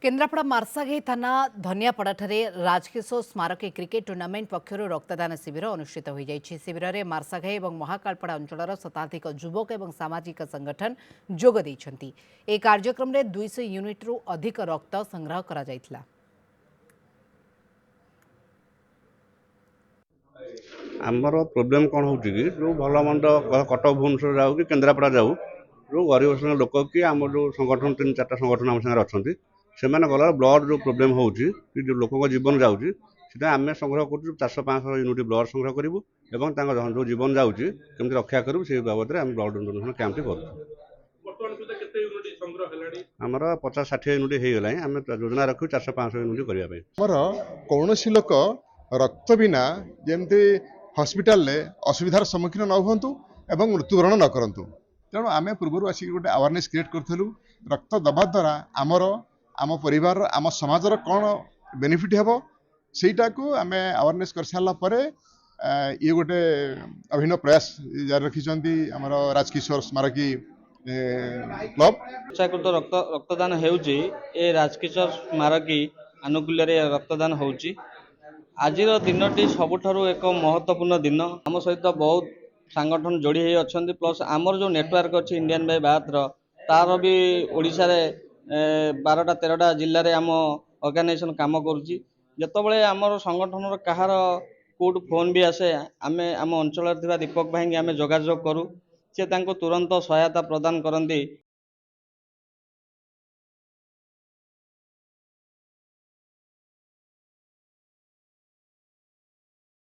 केन्द्रापड़ा मार्साघाई थाना धनियापड़ाଠାରେ राजकिशोर स्मारक cricket tournament पक्षर रक्तदान शिविर अनुष्ठित हो जाइछि। शिविर में मार्साघाई और महाकालपड़ा अंचल शताधिक युवक और सामाजिक संगठन जोग दैछन्ति। ए कार्यक्रम में 200 यूनिट रु अधिक रक्त संग्रह करा जाइथिला। आमर प्रोब्लेम कौन हो जो भल मंद कटक भुवनेश्वर जाऊ कि केन्द्रापड़ा जाऊ जो गरीब श्रेणी लोक कि आम जो संगठन 3-4टा संगठन आम सागर अच्छा से गला ब्लड जो प्रोब्लेम हो जो लोक जीवन जाऊँगी आम संग्रह कर 400-500 यूनिट ब्लड संग्रह करूँ और जो जीवन जाऊँगी कमी रक्षा करूँ से बाबद में ब्लड डोनेशन कैंप कर आमर 50-60 यूनिट हो गला आम योजना रखू 400-500 यूनिट करने कौन लोक रक्त बिना जमती हॉस्पिटल असुविधार सम्मुखीन न हूँ एवं मृत्युवरण न करूँ। तेणु आम पूर्व आसिक गोटे अवेयरनेस क्रिएट करूँ रक्त दबा द्वारा आमर आम परिवार आम समाजर कौन बेनिफिट हे सेटा को आम अवेयरनेस कर सारापर ये गोटे अभिनव प्रयास जारी रखिंट आमर राजकिशोर स्मारकी क्लब इच्छाकृत रक्तदान होउची ए राजकिशोर स्मारकी आनुकूल्य रक्तदान होउची। आजिर दिनटी सबुठारु एक महत्वपूर्ण दिन। आम सहित बहुत संगठन जोड़ी हो अच्छा प्लस आमर जो नेटवर्क अच्छी इंडियन बाय भारत तार भी ओडिशा रे 12-13टा जिले में आम ऑर्गेनाइजेशन काम करुच्ची। जितेबाला आमर संगठन कहार कोड फोन भी आसे आम आम अंचल दीपक भाई आम जोगाजोग करूँ से तुरंत सहायता प्रदान करती।